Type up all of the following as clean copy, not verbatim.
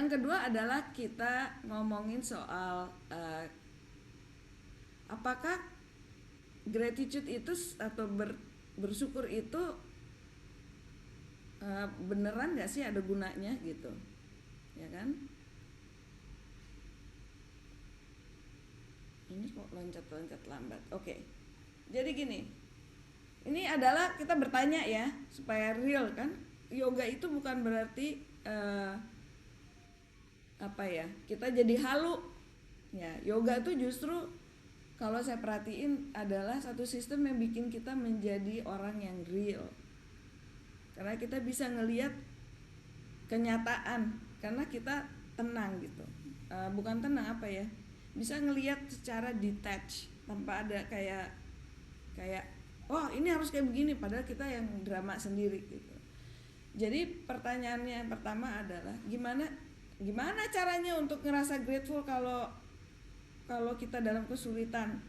Yang kedua adalah kita ngomongin soal apakah gratitude itu atau bersyukur itu beneran nggak sih ada gunanya gitu, ya kan? Ini kok loncat-loncat lambat. Oke, jadi gini, ini adalah kita bertanya ya supaya real kan. Yoga itu bukan berarti apa ya, kita jadi halu ya. Yoga itu justru kalau saya perhatiin adalah satu sistem yang bikin kita menjadi orang yang real, karena kita bisa ngelihat kenyataan, karena kita tenang gitu. Bukan tenang apa ya, bisa ngelihat secara detach tanpa ada kayak oh ini harus kayak begini, padahal kita yang drama sendiri gitu. Jadi pertanyaannya yang pertama adalah gimana caranya untuk ngerasa grateful kalau kalau kita dalam kesulitan.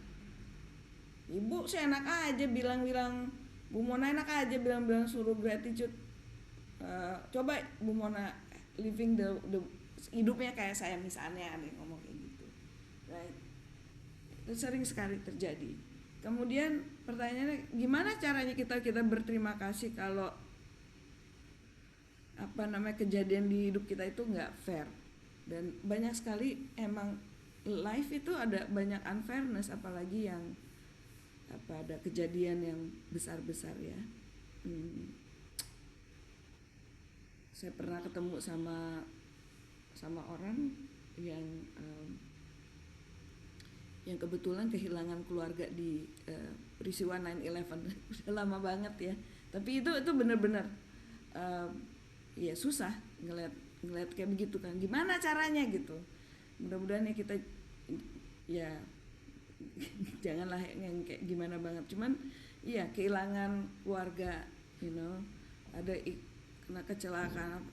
Ibu sih enak aja bilang-bilang, Bu Mona enak aja bilang-bilang suruh gratitude. Coba Bu Mona living the hidupnya kayak saya misalnya, ada yang ngomong kayak gitu, right? Itu sering sekali terjadi. Kemudian pertanyaannya gimana caranya kita berterima kasih kalau apa namanya kejadian di hidup kita itu nggak fair. Dan banyak sekali emang life itu ada banyak unfairness, apalagi yang apa ada kejadian yang besar-besar ya. Saya pernah ketemu sama orang yang yang kebetulan kehilangan keluarga di peristiwa 9/11. Udah lama banget ya, tapi itu benar-benar ya susah ngeliat kayak begitu kan, gimana caranya gitu. Mudah-mudahan ya kita ya janganlah yang kayak gimana banget, cuman iya kehilangan keluarga, you know, ada kena kecelakaan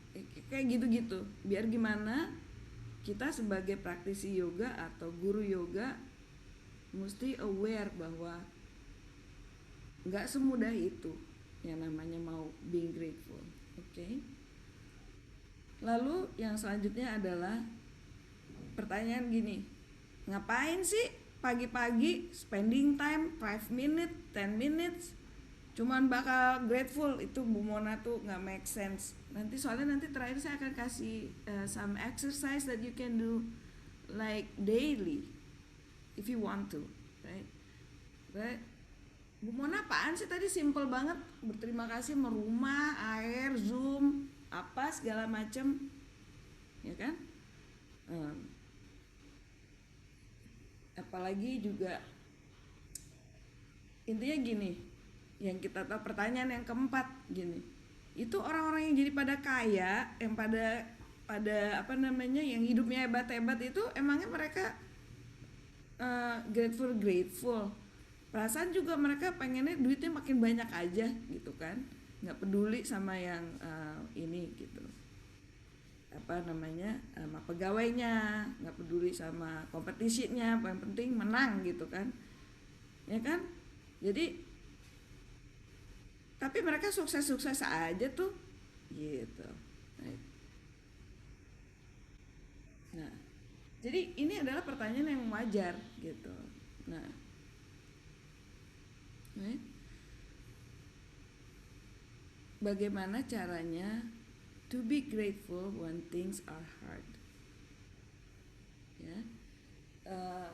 kayak gitu-gitu. Biar gimana kita sebagai praktisi yoga atau guru yoga mesti aware bahwa nggak semudah itu yang namanya mau being grateful. Oke. Lalu yang selanjutnya adalah pertanyaan gini, ngapain sih pagi-pagi spending time 5 minutes, 10 minutes cuman bakal grateful? Itu Bu Mona tuh nggak make sense. Nanti soalnya nanti terakhir saya akan kasih some exercise that you can do like daily if you want to, right? Right? Bu Mona apaan sih tadi, simple banget, berterima kasih merumah, air, zoom, apa segala macam, ya kan? Apalagi juga intinya gini, yang kita tahu pertanyaan yang keempat gini, itu orang-orang yang jadi pada kaya, yang pada apa namanya yang hidupnya hebat-hebat itu emangnya mereka grateful? Perasaan juga mereka pengennya duitnya makin banyak aja gitu kan, nggak peduli sama yang ini gitu, apa namanya sama pegawainya, nggak peduli sama kompetisinya, yang penting menang gitu kan, ya kan? Jadi tapi mereka sukses-sukses aja tuh gitu. Nah, jadi ini adalah pertanyaan yang wajar gitu. Nah, bagaimana caranya to be grateful when things are hard? Ya,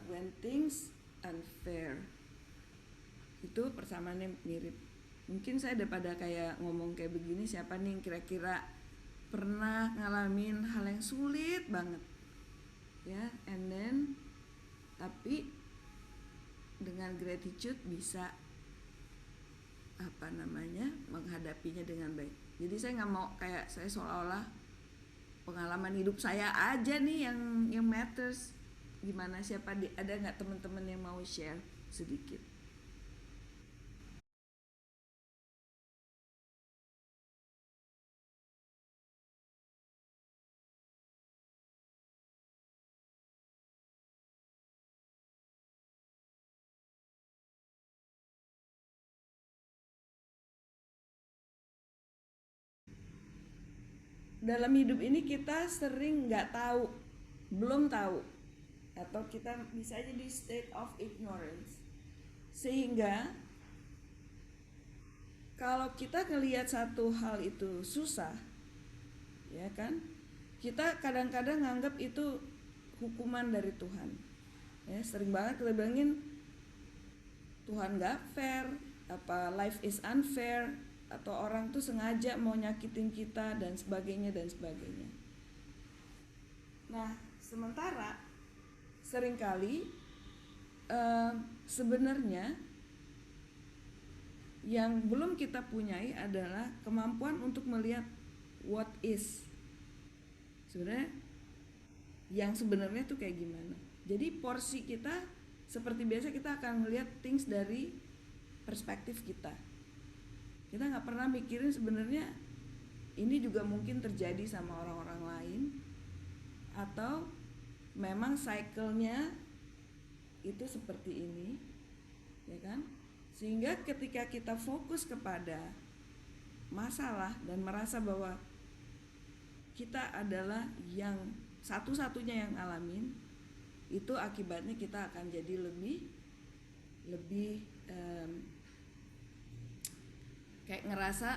when things unfair, itu persamaannya mirip. Mungkin saya daripada kayak ngomong kayak begini, siapa nih yang kira-kira pernah ngalamin hal yang sulit banget ya, and then tapi dengan gratitude bisa apa namanya menghadapinya dengan baik. Jadi saya nggak mau kayak saya seolah-olah pengalaman hidup saya aja nih yang matters. Gimana, siapa ada nggak teman-teman yang mau share sedikit? dalam hidup ini kita sering nggak tahu, belum tahu, atau kita bisa aja di state of ignorance. Sehingga kalau kita ngelihat satu hal itu susah, ya kan? Kita kadang-kadang nganggap itu hukuman dari Tuhan. Ya, sering banget kita bilangin Tuhan nggak fair, apa life is unfair, atau orang tuh sengaja mau nyakitin kita dan sebagainya dan sebagainya. Nah, sementara seringkali sebenarnya yang belum kita punyai adalah kemampuan untuk melihat what is. Sebenarnya yang sebenarnya tuh kayak gimana. Jadi porsi kita seperti biasa kita akan melihat things dari perspektif kita. Kita nggak pernah mikirin sebenarnya ini juga mungkin terjadi sama orang-orang lain, atau memang cycle-nya itu seperti ini, ya kan? Sehingga ketika kita fokus kepada masalah dan merasa bahwa kita adalah yang satu-satunya yang ngalamin, itu akibatnya kita akan jadi lebih kayak ngerasa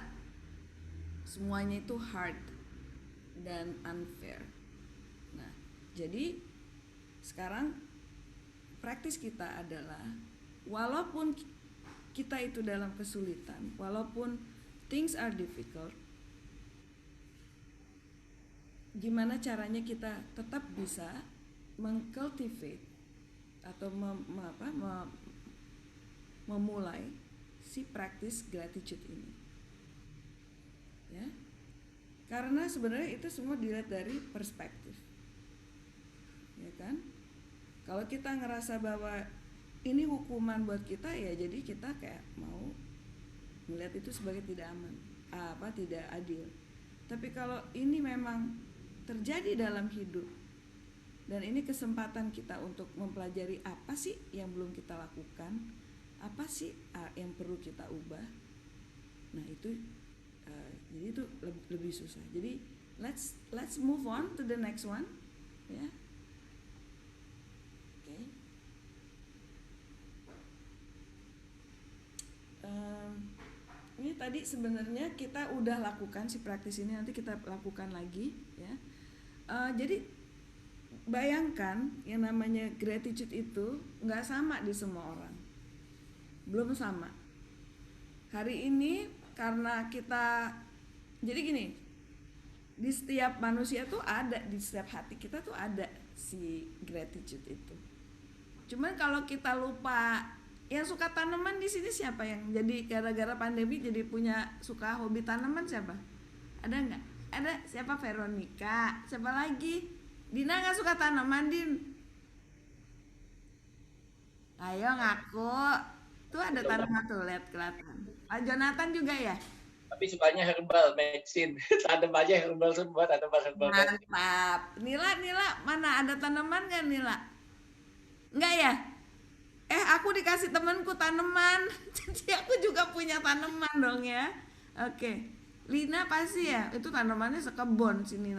semuanya itu hard dan unfair. Nah, jadi sekarang praktis kita adalah walaupun kita itu dalam kesulitan, walaupun things are difficult, gimana caranya kita tetap bisa mengcultivate atau memulai si praktis gratitude ini, ya, karena sebenarnya itu semua dilihat dari perspektif, ya kan? Kalau kita ngerasa bahwa ini hukuman buat kita, ya jadi kita kayak mau melihat itu sebagai tidak aman, tidak adil. Tapi kalau ini memang terjadi dalam hidup dan ini kesempatan kita untuk mempelajari apa sih yang belum kita lakukan, apa sih yang perlu kita ubah. Nah itu jadi itu lebih susah. Jadi let's move on to the next one, ya. Oke. Ini tadi sebenarnya kita udah lakukan si praktis ini, nanti kita lakukan lagi, ya. Jadi bayangkan yang namanya gratitude itu nggak sama di semua orang, belum sama. Hari ini karena kita, jadi gini, di setiap manusia tuh ada, di setiap hati kita tuh ada si gratitude itu. Cuman kalau kita lupa, yang suka tanaman di sini siapa yang jadi gara-gara pandemi jadi punya suka hobi tanaman siapa? Ada nggak? Ada siapa? Veronica. Siapa lagi? Dina nggak suka tanaman, Din? Ayo ngaku. Tuh ada tanaman tuh, lihat kelihatan. Pak Jonathan juga ya? Tapi sukanya herbal medicine. Tanam aja herbal semua, tanaman herbal. Mantap. Nila, mana ada tanaman nggak, Nila? Enggak ya? Aku dikasih temanku tanaman. Jadi aku juga punya tanaman dong ya. Oke. Lina pasti ya, itu tanamannya sekebun sini.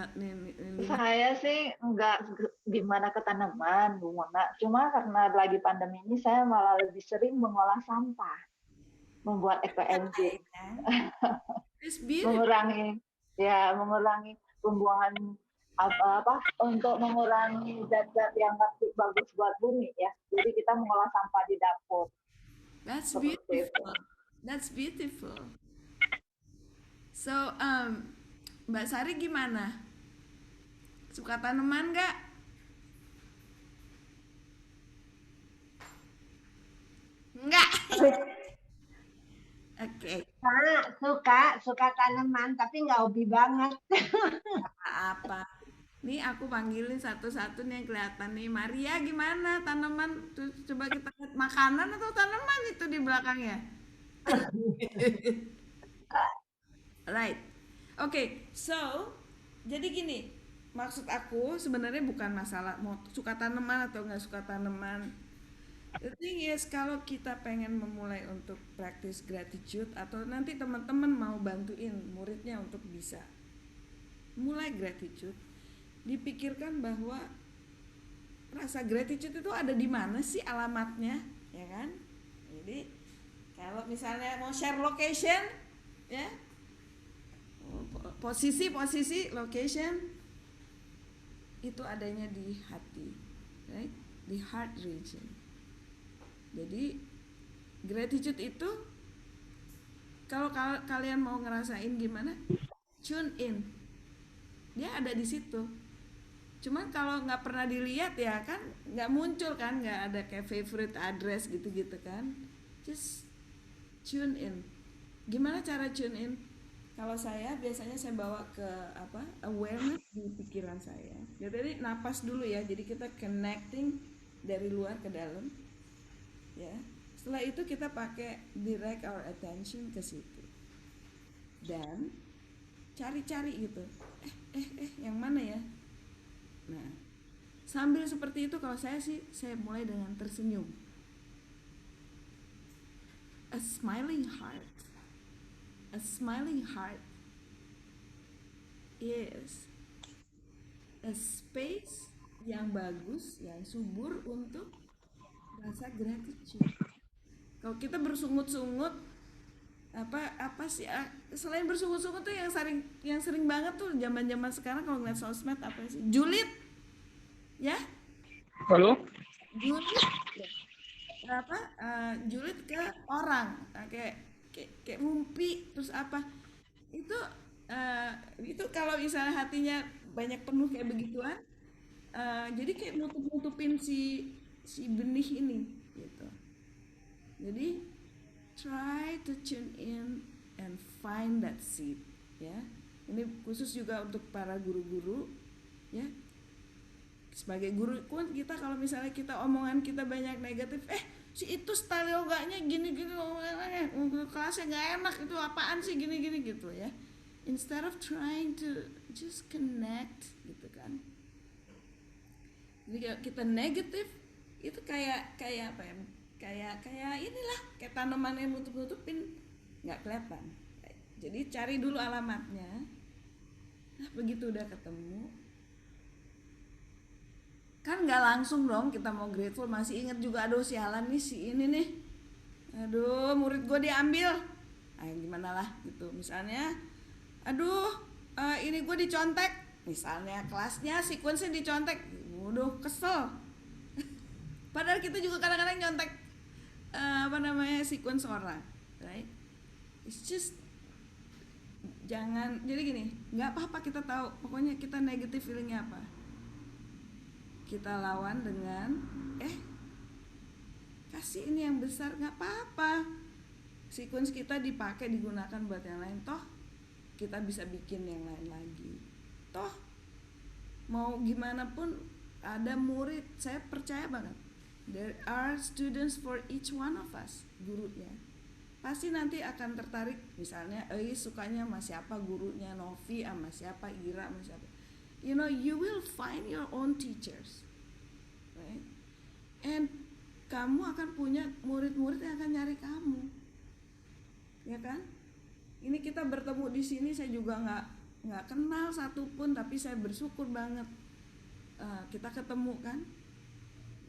Saya sih enggak gimana ke tanaman, Bu Mona. Cuma karena lagi pandemi ini saya malah lebih sering mengolah sampah, membuat eco-engine. mengurangi pembuangan apa untuk mengurangi zat-zat yang nggak bagus buat bumi ya. Jadi kita mengolah sampah di dapur. That's beautiful. That's beautiful. So, Mbak Sari gimana? Suka tanaman nggak? Enggak. Oke. Suka tanaman tapi nggak hobi banget. Apa? Nih aku panggilin satu-satu nih yang kelihatan nih. Maria gimana tanaman? Tuh, coba kita lihat makanan atau tanaman itu di belakangnya. Right. Oke, so jadi gini, maksud aku sebenarnya bukan masalah mau suka tanaman atau nggak suka tanaman. The thing is, kalau kita pengen memulai untuk practice gratitude atau nanti teman-teman mau bantuin muridnya untuk bisa mulai gratitude, dipikirkan bahwa rasa gratitude itu ada di mana sih alamatnya, ya kan? Jadi kalau misalnya mau share location, ya, posisi location itu adanya di hati, right? Di heart region. Jadi gratitude itu kalau kalian mau ngerasain gimana, tune in, dia ada di situ. Cuman kalau nggak pernah dilihat ya kan nggak muncul kan, nggak ada kayak favorite address gitu-gitu kan. Just tune in. Gimana cara tune in? Kalau saya biasanya saya bawa ke awareness di pikiran saya. Jadi napas dulu ya. Jadi kita connecting dari luar ke dalam. Ya. Setelah itu kita pakai direct our attention ke situ. Dan cari-cari gitu. Yang mana ya? Nah, sambil seperti itu kalau saya mulai dengan tersenyum. A smiling heart. A smiling heart is a space yang bagus, yang subur untuk rasa gratitude. Kalau kita bersungut-sungut apa sih selain bersungut-sungut tuh yang sering banget tuh zaman-zaman sekarang kalau ngeliat sosmed apa sih? Julid. Ya? Halo? Julid. Julid ke orang. Kayak rumpi terus apa? Itu kalau misalnya hatinya banyak penuh kayak begituan, jadi kayak nutupin si benih ini gitu. Jadi try to tune in and find that seed, ya. Ini khusus juga untuk para guru-guru, ya. Sebagai guru pun kita kalau misalnya kita omongan kita banyak negatif, si itu style yoganya gini kelasnya nggak enak, itu apaan sih gini gitu ya. Instead of trying to just connect gitu kan. Jadi kalau kita negatif itu kayak apa ya? Kayak inilah, kayak tanaman yang nutup-nutupin nggak kelihatan. Jadi cari dulu alamatnya. Nah, begitu udah ketemu, kan nggak langsung dong kita mau grateful, masih inget juga, aduh sialan nih si ini nih, aduh murid gue diambil, gimana lah gitu. Misalnya aduh ini gue dicontek, misalnya kelasnya sequence-nya dicontek, waduh kesel. Padahal kita juga kadang-kadang nyontek sequence orang, right? It's just jangan, jadi gini, nggak apa-apa kita tahu, pokoknya kita negative feelingnya apa, kita lawan dengan kasih ini yang besar, nggak apa-apa. Sequence kita dipakai, digunakan buat yang lain, toh kita bisa bikin yang lain lagi. Toh mau gimana pun ada murid, saya percaya banget there are students for each one of us. Gurunya pasti nanti akan tertarik, misalnya sukanya sama siapa gurunya, Novi sama siapa, Ira sama siapa. You know, you will find your own teachers, right? And kamu akan punya murid-murid yang akan nyari kamu, ya kan? Ini kita bertemu di sini, saya juga nggak kenal satupun, tapi saya bersyukur banget kita ketemu kan.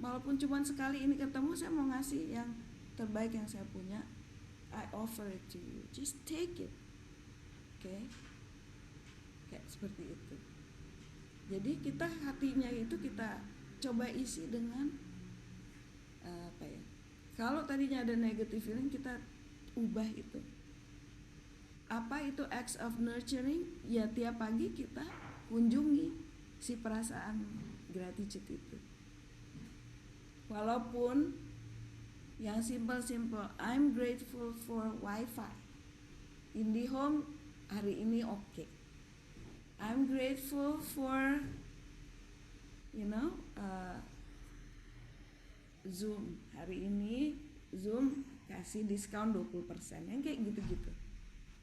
Walaupun cuma sekali ini ketemu, saya mau ngasih yang terbaik yang saya punya. I offer it to you, just take it, okay? Kayak seperti itu. Jadi kita hatinya itu kita coba isi dengan kalau tadinya ada negative feeling, kita ubah itu. Apa itu acts of nurturing? Ya tiap pagi kita kunjungi si perasaan gratitude itu. Walaupun yang simple, I'm grateful for wifi. IndiHome hari ini oke. I'm grateful for Zoom. Hari ini Zoom kasih diskon 20%, yang kayak gitu-gitu.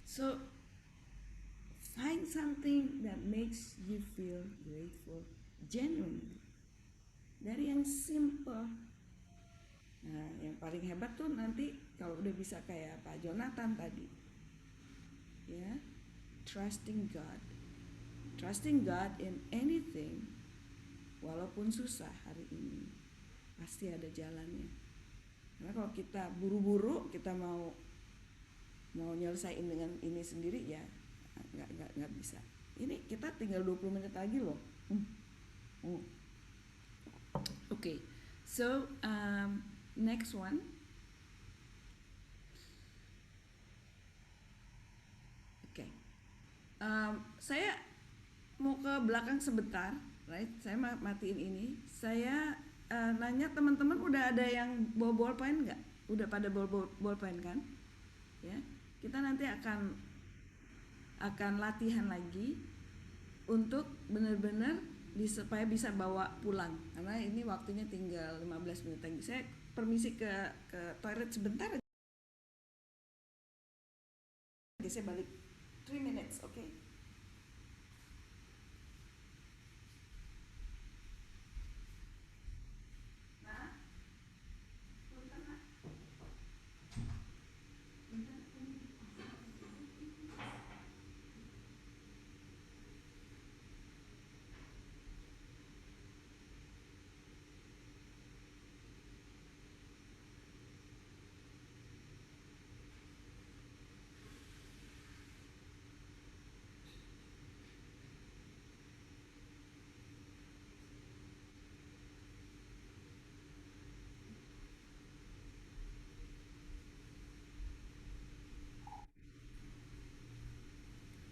So find something that makes you feel grateful genuinely. Dari yang simple. Nah, yang paling hebat tuh nanti kalau udah bisa kayak Pak Jonathan tadi, ya, trusting God. trusting God in anything, walaupun susah hari ini, pasti ada jalannya. Karena kalau kita buru-buru, kita mau nyelesain dengan ini sendiri, ya nggak bisa. Ini kita tinggal 20 menit lagi loh. Okay, so next one. Okay, saya mau ke belakang sebentar, right? Saya matiin ini. Saya nanya teman-teman, udah ada yang bawa ballpoint nggak? Udah pada bawa ballpoint kan? Ya, kita nanti akan latihan lagi untuk benar-benar supaya bisa bawa pulang, karena ini waktunya tinggal 15 menit lagi. Saya permisi ke toilet sebentar aja. Saya balik 3 minutes, oke? Okay?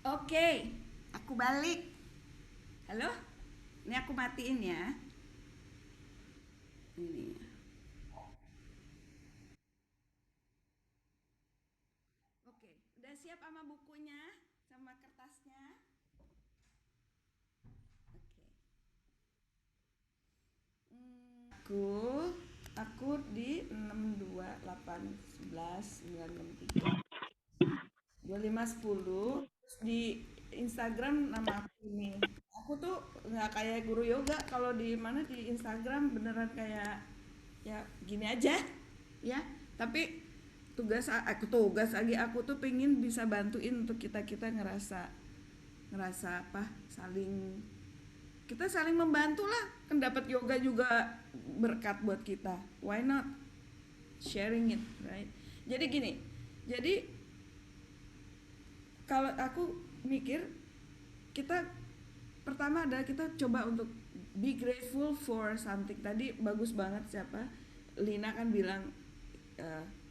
Oke, aku balik. Halo? Ini aku matiin ya. Ini. Oke, udah siap sama bukunya, sama kertasnya? Oke. Aku di 628119653 2510. Terus di Instagram nama aku ini. Aku tuh nggak kayak guru yoga, kalau di mana di Instagram beneran kayak ya gini aja ya. Tapi tugas lagi, aku tuh pengen bisa bantuin untuk kita ngerasa apa, kita saling membantu lah. Kan dapat yoga juga berkat buat kita, why not sharing it, right? Jadi gini, kalau aku mikir, kita pertama adalah kita coba untuk be grateful for something. Tadi bagus banget, siapa, Lina kan bilang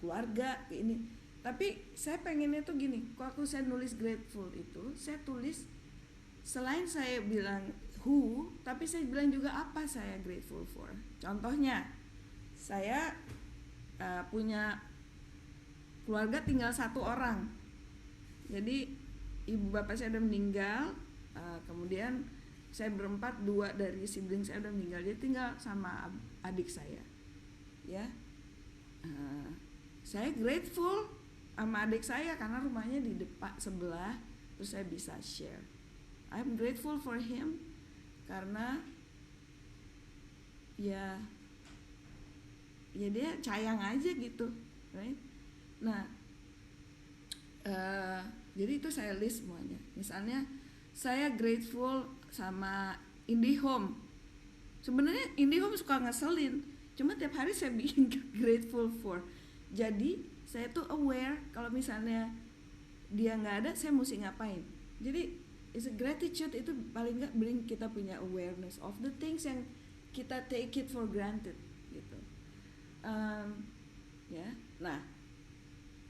keluarga ini. Tapi saya pengennya tuh gini, kalau saya nulis grateful itu, saya tulis selain saya bilang who, tapi saya bilang juga apa saya grateful for. Contohnya, saya punya keluarga tinggal 1 orang. Jadi ibu bapak saya udah meninggal, kemudian saya berempat, 2 dari sibling saya udah meninggal, jadi tinggal sama adik saya. Ya, saya grateful sama adik saya karena rumahnya di depan sebelah, terus saya bisa share. I'm grateful for him karena ya dia sayang aja gitu, right? Nah, jadi itu saya list semuanya. Misalnya saya grateful sama IndiHome. Sebenarnya IndiHome suka ngeselin, cuma tiap hari saya bikin grateful for. Jadi saya tuh aware kalau misalnya dia nggak ada, saya mesti ngapain. Jadi is a gratitude itu paling nggak bring kita punya awareness of the things yang kita take it for granted gitu. Ya, nah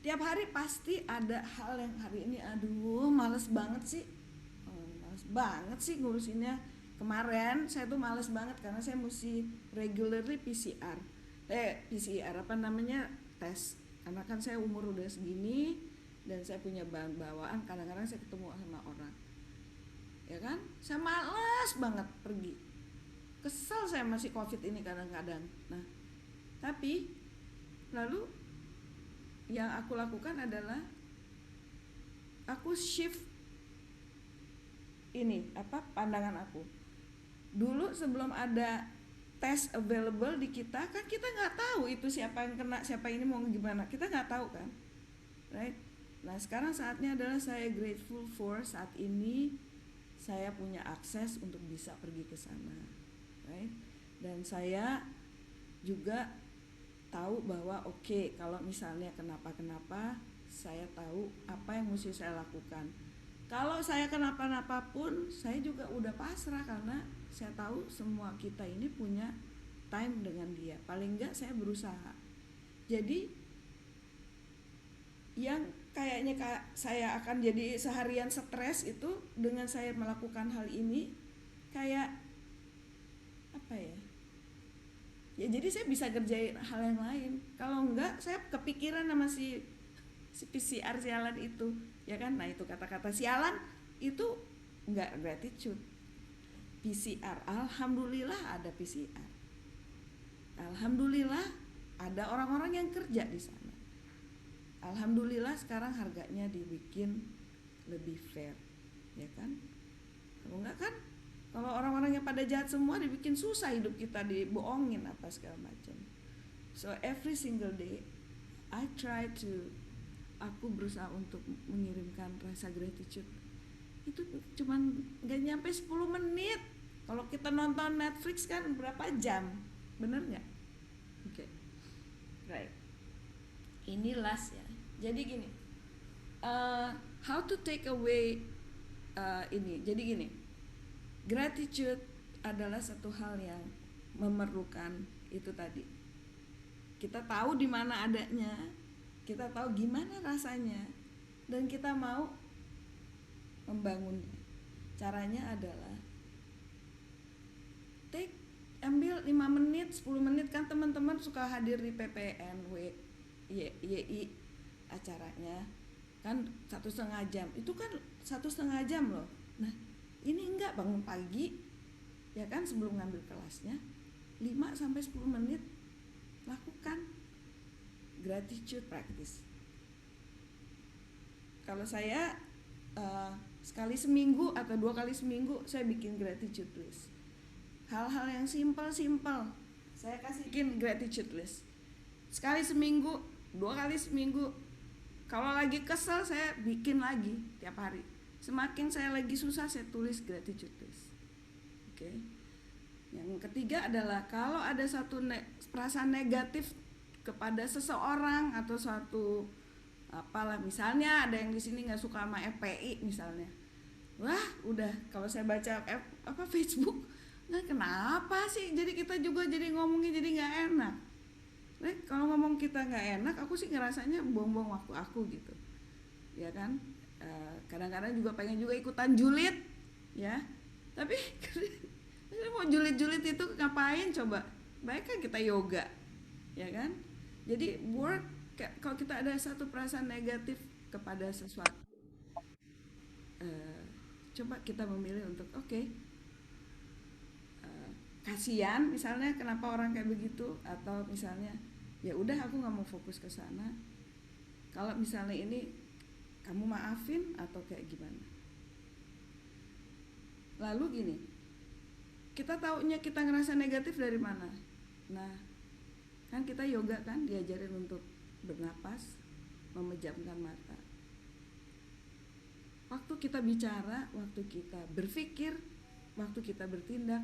tiap hari pasti ada hal yang hari ini aduh males banget sih ngurusinnya. Kemarin saya tuh males banget karena saya mesti regularly PCR apa namanya, tes, karena kan saya umur udah segini dan saya punya bawaan, kadang-kadang saya ketemu sama orang, ya kan, saya malas banget pergi, kesel saya masih COVID ini kadang-kadang. Nah, tapi lalu yang aku lakukan adalah aku shift ini apa, pandangan aku. Dulu sebelum ada tes available di kita, kan kita nggak tahu itu siapa yang kena, siapa ini mau gimana, kita nggak tahu kan, right? Nah sekarang saatnya adalah saya grateful for saat ini saya punya akses untuk bisa pergi ke sana, right? Dan saya juga tahu bahwa oke, kalau misalnya kenapa-kenapa, saya tahu apa yang mesti saya lakukan. Kalau saya kenapa-napa pun, saya juga udah pasrah karena saya tahu semua kita ini punya time dengan dia. Paling enggak saya berusaha. Jadi yang kayaknya saya akan jadi seharian stres itu dengan saya melakukan hal ini kayak apa ya? Ya jadi saya bisa kerjain hal yang lain. Kalau enggak saya kepikiran sama si PCR sialan itu, ya kan? Nah itu kata-kata sialan itu enggak gratitude. PCR, alhamdulillah ada PCR. Alhamdulillah ada orang-orang yang kerja di sana. Alhamdulillah sekarang harganya dibikin lebih fair, ya kan? Kalau enggak kan, kalau orang-orang yang pada jahat semua dibikin susah hidup kita, dibohongin apa segala macam. So every single day aku berusaha untuk mengirimkan rasa gratitude. Itu cuman nggak nyampe 10 menit. Kalau kita nonton Netflix kan berapa jam, bener nggak? Oke, right. Ini last ya. Jadi gini, how to take away ini. Jadi gini, gratitude adalah satu hal yang memerlukan itu tadi. Kita tahu di mana adanya, kita tahu gimana rasanya, dan kita mau membangunnya. Caranya adalah ambil 5 menit, 10 menit, kan teman-teman suka hadir di PPN, YI acaranya kan 1,5 jam, itu kan 1,5 jam loh. Nah ini enggak, bangun pagi ya kan, sebelum ngambil kelasnya 5-10 menit lakukan gratitude practice. Kalau saya sekali seminggu atau 2 kali seminggu saya bikin gratitude list. Hal-hal yang simple saya kasih bikin gratitude list. Sekali seminggu, 2 kali seminggu. Kalau lagi kesel saya bikin lagi tiap hari. Semakin saya lagi susah saya tulis gratitude list. Oke. Yang ketiga adalah kalau ada satu perasaan negatif kepada seseorang atau suatu apalah, misalnya ada yang di sini nggak suka sama FPI misalnya, wah udah kalau saya baca Facebook, nah kenapa sih jadi kita juga jadi ngomongnya jadi nggak enak. Nah, kalau ngomong kita nggak enak, aku sih ngerasanya buang-buang waktu aku gitu, ya kan. Kadang-kadang juga pengen juga ikutan julid, ya. Tapi mau julid-julid itu ngapain coba? Baik kan kita yoga, ya kan. Jadi kalau kita ada satu perasaan negatif kepada sesuatu, coba kita memilih untuk kasihan misalnya kenapa orang kayak begitu, atau misalnya ya udah aku nggak mau fokus ke sana. Kalau misalnya ini kamu maafin atau kayak gimana. Lalu gini, kita taunya kita ngerasa negatif dari mana? Nah, kan kita yoga kan diajarin untuk bernapas, memejamkan mata. Waktu kita bicara, waktu kita berpikir, waktu kita bertindak,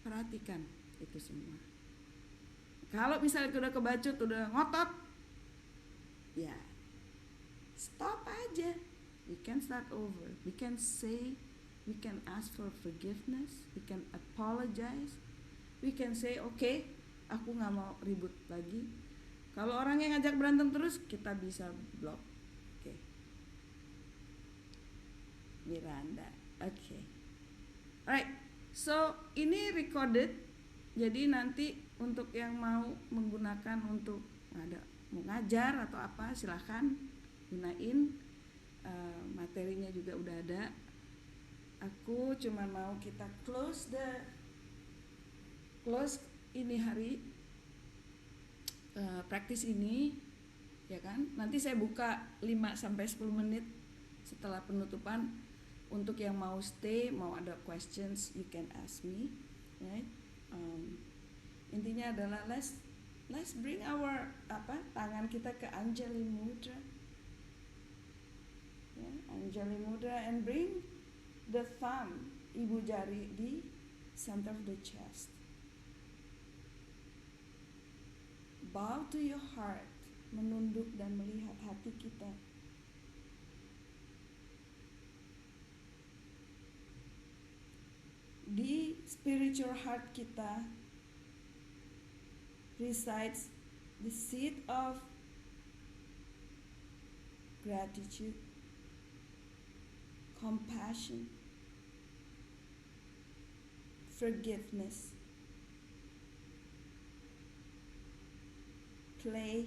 perhatikan itu semua. Kalau misalnya udah kebacut, udah ngotot, ya stop aja. We can start over. We can say, we can ask for forgiveness, we can apologize, we can say okay, aku nggak mau ribut lagi. Kalau orang yang ngajak berantem terus, kita bisa block. Oke. Miranda. Oke. Alright. So ini recorded. Jadi nanti untuk yang mau menggunakan untuk mau ngajar atau apa, silahkan gunain. Materinya juga udah ada. Aku cuma mau kita close ini hari praktis ini, ya kan. Nanti saya buka 5-10 menit setelah penutupan untuk yang mau stay, mau ada questions, you can ask me, right? Intinya adalah let's bring our tangan kita ke Anjali Mudra, Anjali Mudra, and bring the thumb, ibu jari di center of the chest. Bow to your heart, menunduk dan melihat hati kita. Di spiritual heart kita resides the seed of gratitude, compassion, forgiveness, play,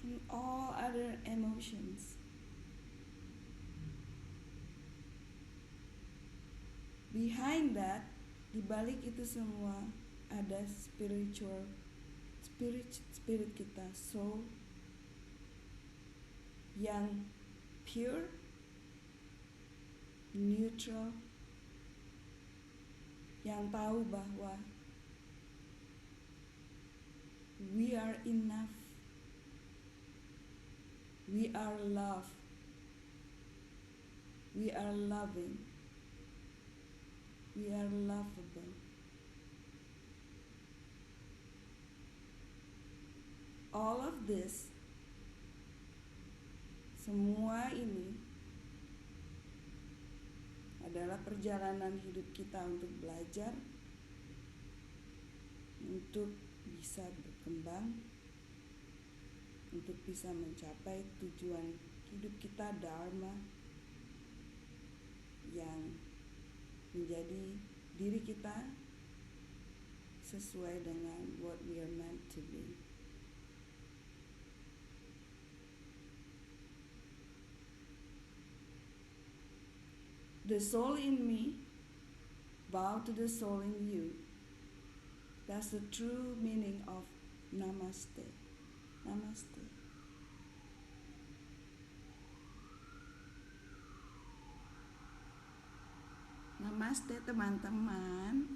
and all other emotions. Behind that, di balik itu semua ada spirit kita, soul yang pure, neutral, yang tahu bahwa we are enough, we are love, we are loving, we are lovable. All of this, semua ini adalah perjalanan hidup kita untuk belajar, untuk bisa berkembang, untuk bisa mencapai tujuan hidup kita, dharma, yang menjadi diri kita sesuai dengan what we are meant to be. The soul in me bow to the soul in you. That's the true meaning of namaste. Namaste. Namaste teman-teman.